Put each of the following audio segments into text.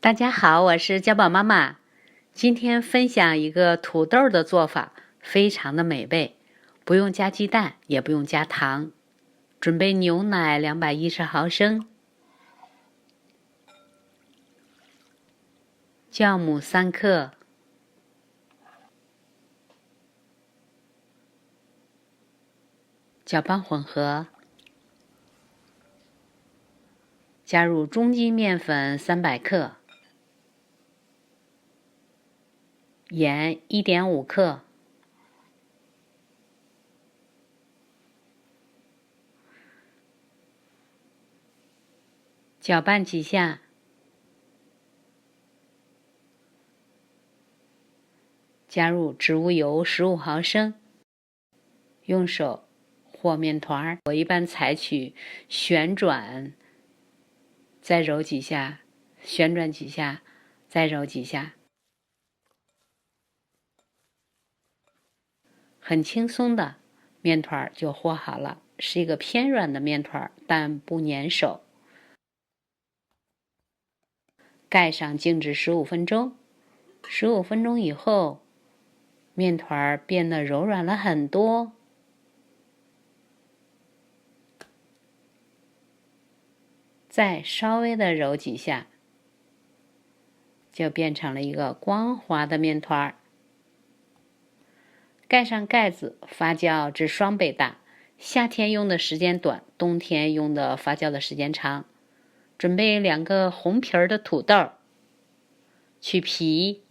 大家好，我是家宝妈妈。今天分享一个土豆的做法，非常的美味，不用加鸡蛋，也不用加糖。准备牛奶210毫升，酵母3克，搅拌混合，加入中筋面粉300克，盐1.5克，搅拌几下，加入植物油15毫升，用手和面团。我一般采取旋转，再揉几下，旋转几下，再揉几下，很轻松的面团就和好了，是一个偏软的面团，但不粘手。盖上静置15分钟，15分钟以后，面团变得柔软了很多。再稍微的揉几下，就变成了一个光滑的面团。盖上盖子，发酵至双倍大。夏天用的时间短，冬天用的发酵的时间长。准备2个红皮儿的土豆，去皮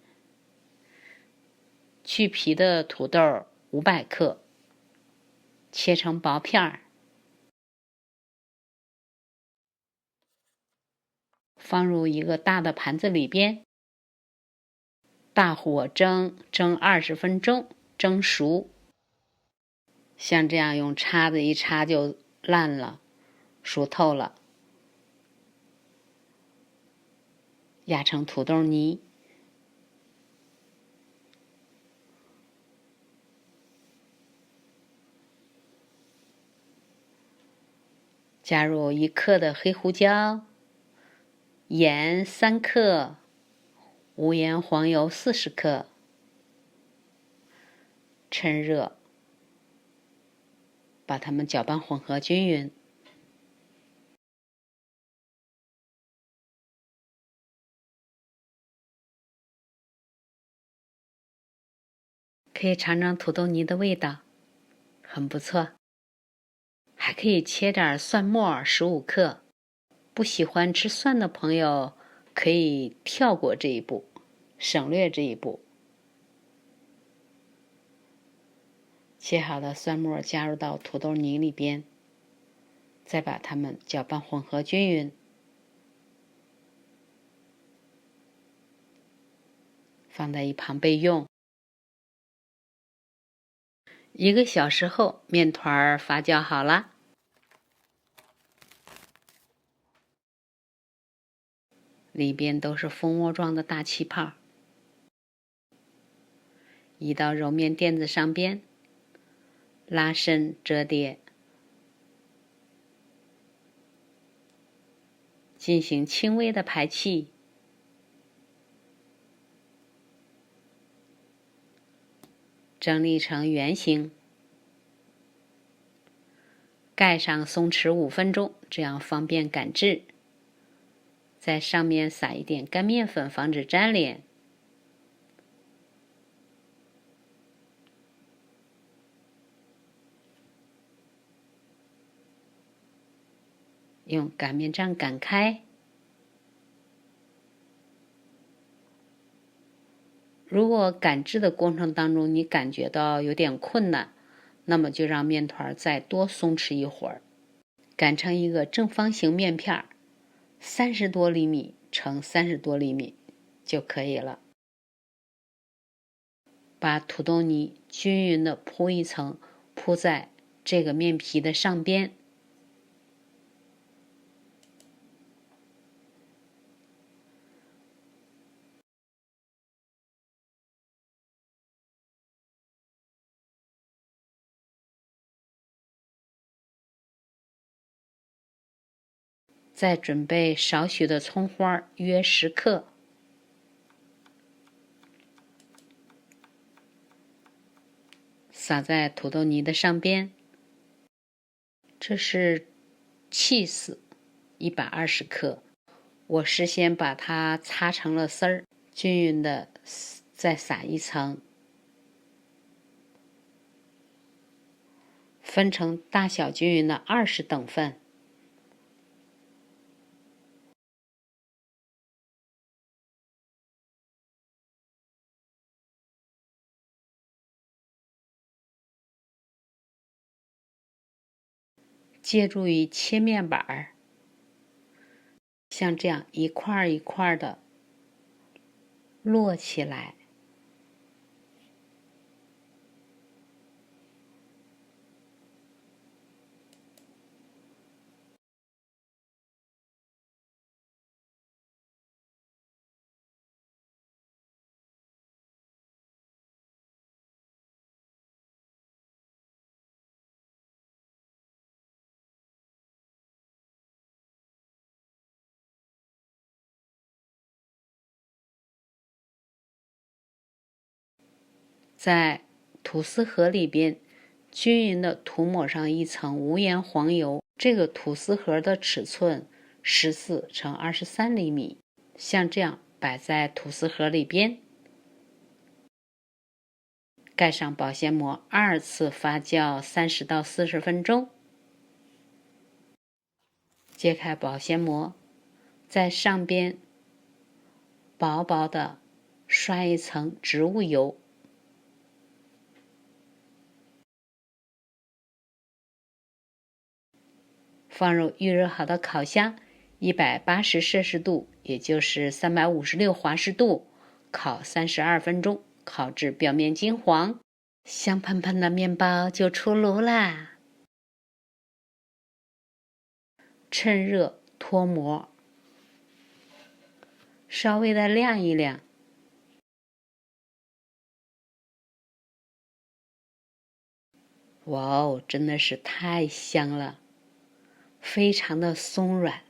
的土豆500克，切成薄片儿，放入一个大的盘子里边，大火蒸20分钟，蒸熟。像这样用叉子一插就烂了，熟透了。压成土豆泥，加入1克的黑胡椒，盐3克，无盐黄油40克，趁热把它们搅拌混合均匀。可以尝尝土豆泥的味道，很不错。还可以切点蒜末15克，不喜欢吃蒜的朋友可以跳过这一步，省略这一步。切好的蒜末加入到土豆泥里边，再把它们搅拌混合均匀。放在一旁备用。1个小时后，面团发酵好了，里边都是蜂窝状的大气泡。移到揉面垫子上边，拉伸折叠，进行轻微的排气。整理成圆形，盖上松弛5分钟，这样方便擀制。在上面撒一点干面粉，防止粘连。用擀面杖擀开。如果擀制的过程当中你感觉到有点困难，那么就让面团再多松弛一会儿，擀成一个正方形面片，30多厘米乘30多厘米就可以了。把土豆泥均匀的铺一层，铺在这个面皮的上边。再准备少许的葱花，约10克，撒在土豆泥的上边。这是cheese 120克，我事先把它擦成了丝儿，均匀的再撒一层，分成大小均匀的20等份。借助于切面板，像这样一块一块的摞起来。在吐司盒里边均匀的涂抹上一层无盐黄油。这个吐司盒的尺寸14乘23厘米，像这样摆在吐司盒里边，盖上保鲜膜，2次发酵30到40分钟。揭开保鲜膜，在上边薄薄的刷一层植物油。放入预热好的烤箱，180摄氏度，也就是356华氏度，烤32分钟，烤至表面金黄，香喷喷的面包就出炉啦。趁热脱模，稍微的晾一晾。哇哦，真的是太香了，非常的松软。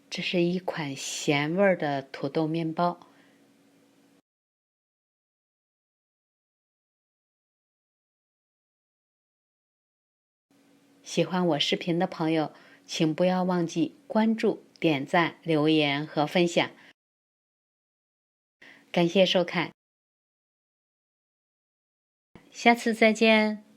这是一款咸味的土豆面包。喜欢我视频的朋友，请不要忘记关注、点赞、留言和分享。感谢收看，下次再见。